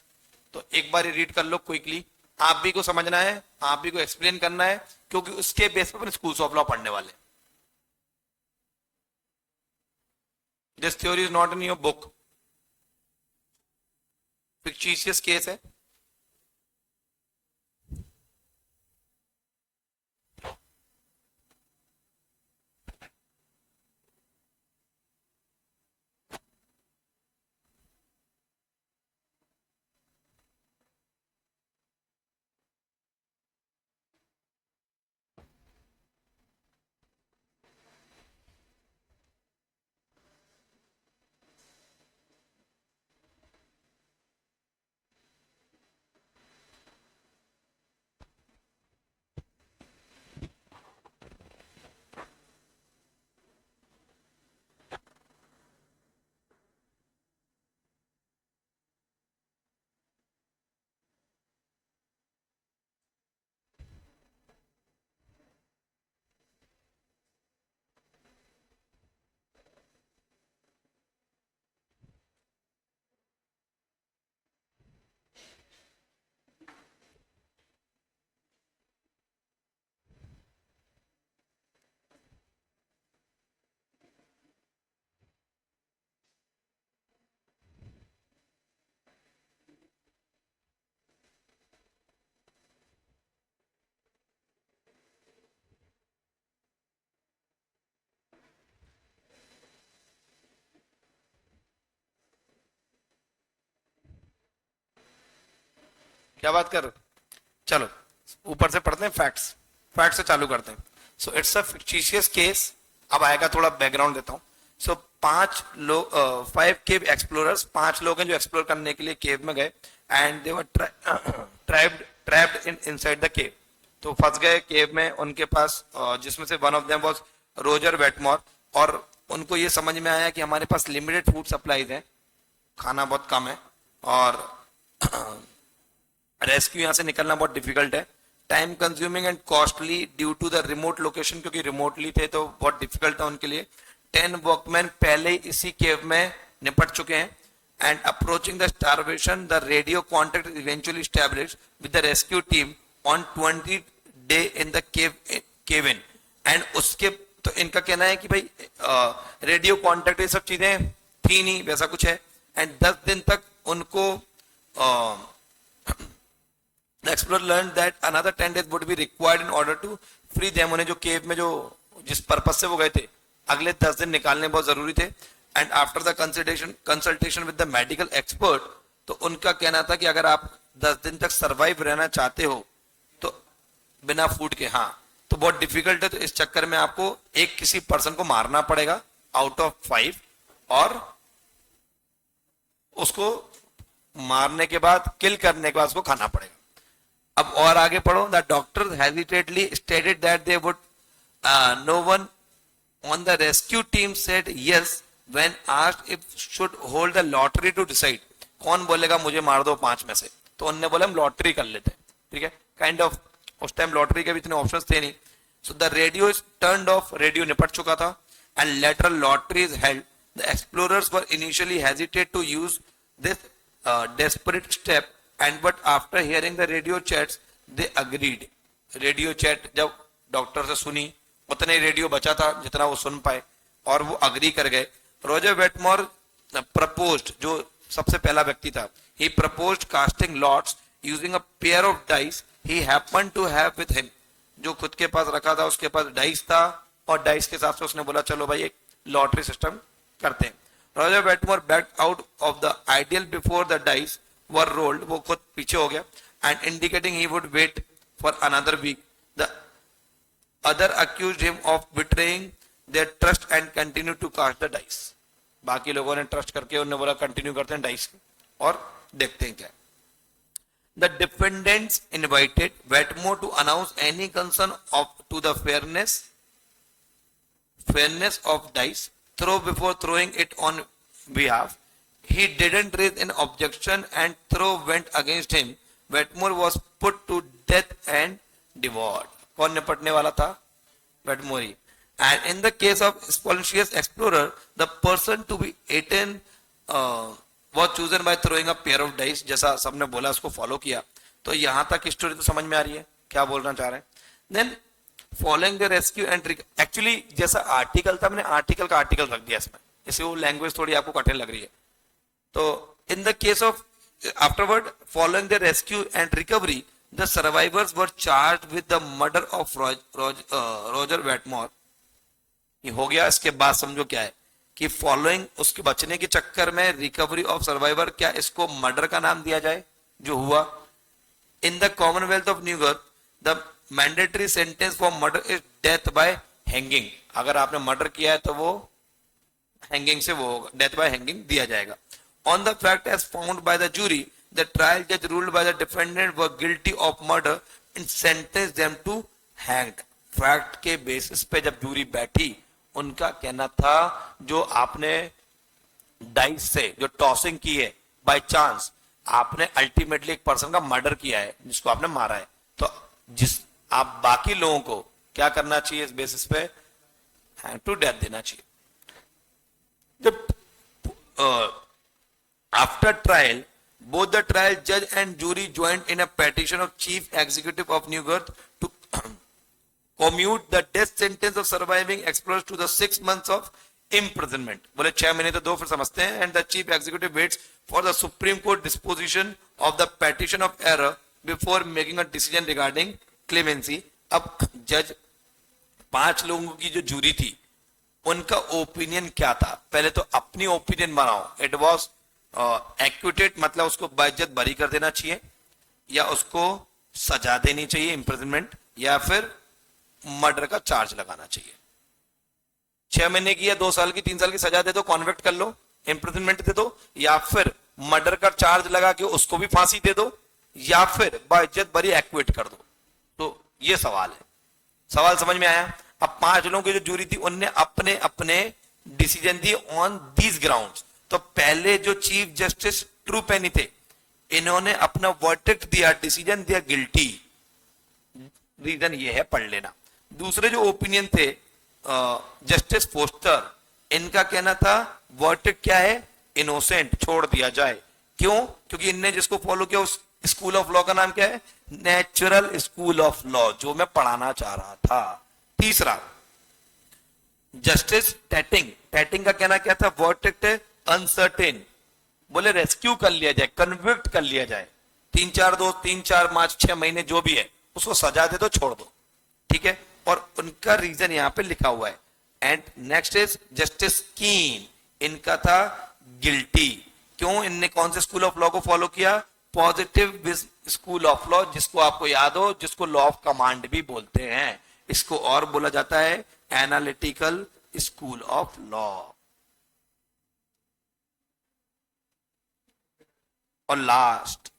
तो एक बार रीड कर लो क्विकली। आप भी को समझना है, आप भी को एक्सप्लेन करना है, क्योंकि उसके बेस पर स्कूल्स ऑफ लॉ पढ़ने वाले। This theory is not in your book, fictitious case है। क्या बात कर रहे हो? चलो ऊपर से पढ़ते हैं फैक्ट्स, फैक्ट से चालू करते हैं। So it's a fictitious case. अब आएगा, थोड़ा बैकग्राउंड देता हूँ। सो 5 लोग, 5 केव एक्सप्लोरर्स, 5 लोग हैं जो एक्सप्लोर करने के लिए केव में गए, and they were trapped in inside the cave. तो फंस गए केव में, उनके पास जिसमें से one of them was Roger Whetmore. और उनको ये समझ में आया कि हमारे पास लिमिटेड फूड सप्लाईज है, खाना बहुत कम है, और रेस्क्यू यहाँ से निकलना बहुत डिफिकल्ट है, time consuming and costly due to the remote location, क्योंकि रिमोटली थे तो बहुत डिफिकल्ट था उनके लिए। 10 वर्कमैन पहले ही इसी केव में निपट चुके हैं, and approaching the starvation the radio contact eventually established with the rescue team on 20 day in the cave in. And उसके तो इनका कहना है कि भाई रेडियो कॉन्टेक्ट ये सब चीजें थी नहीं, वैसा कुछ है, एंड 10 दिन तक उनको The explorer learned that another 10 days would be required in order to free them। उन्हें जो केव में जो जिस पर्पस से वो गए थे, अगले 10 दिन निकालने बहुत जरूरी थे। And after the consultation with the medical expert, तो उनका कहना था कि अगर आप 10 दिन तक सरवाइव रहना चाहते हो तो बिना फूड के, हाँ, तो बहुत डिफिकल्ट है। तो इस चक्कर में आपको एक किसी पर्सन को मारना पड़ेगा आउट ऑफ 5, और उसको मारने के बाद, किल करने के बाद उसको खाना पड़ेगा। अब और आगे पढ़ो। The doctor hesitantly stated that they would no one on the rescue team said yes when asked if should hold the lottery to decide. कौन बोलेगा मुझे मार दो 5 में से, तो उन्होंने बोला हम लॉटरी कर लेते हैं, ठीक है, काइंड ऑफ। उस टाइम लॉटरी के भी इतने ऑप्शंस थे नहीं। So the radio is turned off, radio निपट चुका था, and later lottery is held. The explorers were initially hesitate to use this desperate step, and but after hearing the radio chats they agreed। Radio chat जब doctor से सुनी, उतने radio बचा था जितना वो सुन पाए, और वो अग्री कर गए। रोजर वेटमोर प्रपोज्ड, जो सबसे पहला व्यक्ति था, he proposed casting lots using a pair of dice he happened to have with him। जो खुद के पास रखा था, उसके पास डाइस था, और डाइस के हिसाब से उसने बोला चलो भाई एक लॉटरी सिस्टम करते हैं। Roger Wetmore backed out of the ideal before the dice were rolled। वो खुद पीछे हो गया, and indicating he would wait for another week। The other accused him of betraying their trust and continued to cast the dice। बाकी लोगों ने trust करके उन्होंने बोला कंटिन्यू करते हैं डाइस, और देखते हैं क्या। The defendants invited Wetmore to announce any concern to the fairness of dice throw before throwing it on behalf। He didn't raise an objection and throw went against him। Wetmore was put to death and devoured। कौन निपटने वाला था? Wetmore। And in the case of Spontaneous Explorer, the person to be eaten was chosen by throwing a pair of dice। जैसा सबने बोला उसको follow किया, तो यहां तक स्टोरी तो समझ में आ रही है क्या बोलना चाह रहे हैं. Then following the rescue and actually जैसा आर्टिकल था, मैंने आर्टिकल का आर्टिकल रख दिया इसमें, इससे वो लैंग्वेज थोड़ी आपको कठिन लग रही है. तो in the case of afterward following the rescue and recovery the survivors were charged with the murder of Roger Whetmore. ये हो गया. इसके बाद समझो क्या है कि फॉलोइंग उसके बचने के चक्कर में रिकवरी ऑफ सर्वाइवर, क्या इसको मर्डर का नाम दिया जाए जो हुआ. In the Commonwealth of New York the mandatory sentence for murder is death by hanging. अगर आपने मर्डर किया है तो वो हैंगिंग से वो डेथ बाय हैंगिंग दिया जाएगा. On the fact as found by the jury the trial जज ruled by the defendant were guilty of murder in sentence them to hanged. Fact के बेसिस पे जब जूरी बैठी, उनका कहना था जो आपने डाइस से जो टॉसिंग की है बाय चांस, आपने अल्टीमेटली एक पर्सन का मर्डर किया है जिसको आपने मारा है, तो जिस आप बाकी लोगों को क्या करना चाहिए इस बेसिस पे, हैंग टू डेथ देना चाहिए. जब after trial both the trial judge and jury joined in a petition of chief executive of New York to commute the death sentence of surviving explorers to the 6 months of imprisonment. बोले 6 महीने तो दो, फिर समझते हैं. And the chief executive waits for the Supreme Court disposition of the petition of error before making a decision regarding clemency. अब जज 5 लोगों की जो जूरी थी उनका ओपिनियन क्या था, पहले तो अपनी ओपिनियन बनाओ. इट वॉज एक्यूटेड, मतलब उसको बाइज्जत बरी कर देना चाहिए या उसको सजा देनी चाहिए इम्प्रिजनमेंट, या फिर मर्डर का चार्ज लगाना चाहिए. 6 महीने की या 2 साल की 3 साल की सजा दे दो, कॉन्विक्ट कर लो, इम्प्रिजनमेंट दे दो, या फिर मर्डर का चार्ज लगा के उसको भी फांसी दे दो, या फिर बाइज्जत बरी एक्विट कर दो. तो ये सवाल है. सवाल समझ में आया. अब 5 लोगों की जो जूरी थी उनने अपने अपने decision the on these grounds. तो पहले जो चीफ जस्टिस ट्रू पेनी थे, इन्होंने अपना वर्डिक्ट दिया, डिसीजन दिया गिल्टी. रीजन ये है, पढ़ लेना. दूसरे जो ओपिनियन थे जस्टिस फोस्टर, इनका कहना था वर्डिक्ट क्या है, इनोसेंट, छोड़ दिया जाए. क्यों? क्योंकि इनने जिसको फॉलो किया उस स्कूल ऑफ लॉ का नाम क्या है, नेचुरल स्कूल ऑफ लॉ, जो मैं पढ़ाना चाह रहा था. तीसरा जस्टिस टैटिंग का कहना क्या था, वर्डिक्ट अनसर्टेन, बोले रेस्क्यू कर लिया जाए, कन्विक्ट कर लिया जाए, 3-4 महीने जो भी है उसको सजा दे दो, छोड़ दो. ठीक है. और उनका रीजन यहां पे लिखा हुआ है. एंड नेक्स्ट इज जस्टिस कीन, इनका था गिल्टी. क्यों? इनने कौन से स्कूल ऑफ लॉ को फॉलो किया, पॉजिटिव स्कूल ऑफ लॉ, जिसको आपको याद हो, जिसको लॉ ऑफ कमांड भी बोलते हैं. इसको और बोला जाता है एनालिटिकल स्कूल ऑफ लॉ. और लास्ट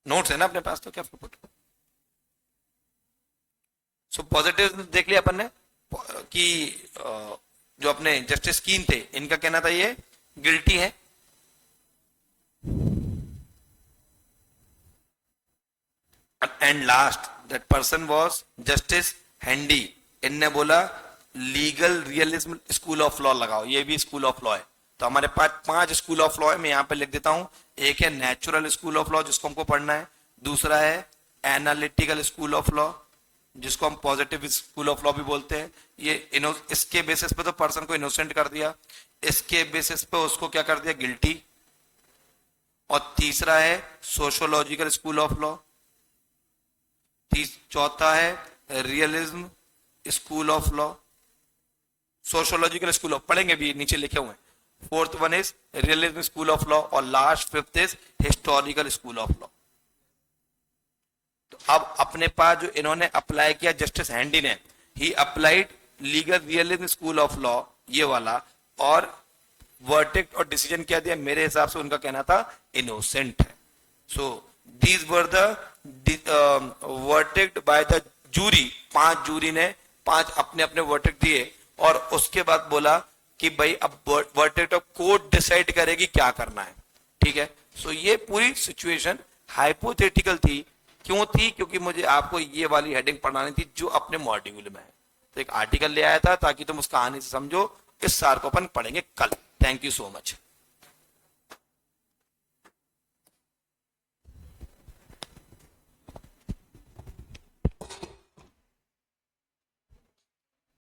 नोट्स है ना अपने पास, तो क्या पुट. सो पॉजिटिव देख लिया अपन ने कि जो अपने जस्टिस कीन थे, इनका कहना था ये गिल्टी है. And last that person was justice handy. इनने बोला legal realism school of law लगाओ, ये भी स्कूल ऑफ लॉ है. तो हमारे पास 5 स्कूल ऑफ लॉ है, मैं यहां पे लिख देता हूं. एक है नेचुरल स्कूल ऑफ लॉ, जिसको हमको पढ़ना है. दूसरा है एनालिटिकल स्कूल ऑफ लॉ, जिसको हम पॉजिटिव स्कूल ऑफ लॉ भी बोलते हैं. ये इसके बेसिस पे तो पर्सन को इनोसेंट कर दिया, इसके बेसिस पे उसको क्या कर दिया, गिल्टी. और तीसरा है सोशियोलॉजिकल स्कूल ऑफ लॉ. चौथा है realism school of law. Sociological school of पढ़ेंगे भी, नीचे लिखे हुए हैं. Fourth one is realism school of law, और last 5th is historical school of law. तो अब अपने पास जो इन्होंने अप्लाई किया जस्टिस हैंडी ने, ही applied legal realism school of law, ये वाला, और वर्डिक्ट और डिसीजन क्या दिया, मेरे हिसाब से उनका कहना था इनोसेंट है. So these were the verdict by the jury. 5 jury ने 5 अपने अपने वर्डिक्ट दिए, और उसके बाद बोला कि भाई अब वर्डिक्ट ऑफ कोर्ट डिसाइड करेगी क्या करना है. ठीक है. सो ये पूरी सिचुएशन हाइपोथेटिकल थी. क्यों थी? क्योंकि मुझे आपको ये वाली हेडिंग पढ़ानी थी जो अपने मॉड्यूल में है. तो एक आर्टिकल ले आया था ताकि तुम उस कहानी से समझो. इस सार को अपन पढ़ेंगे कल. Thank you so much.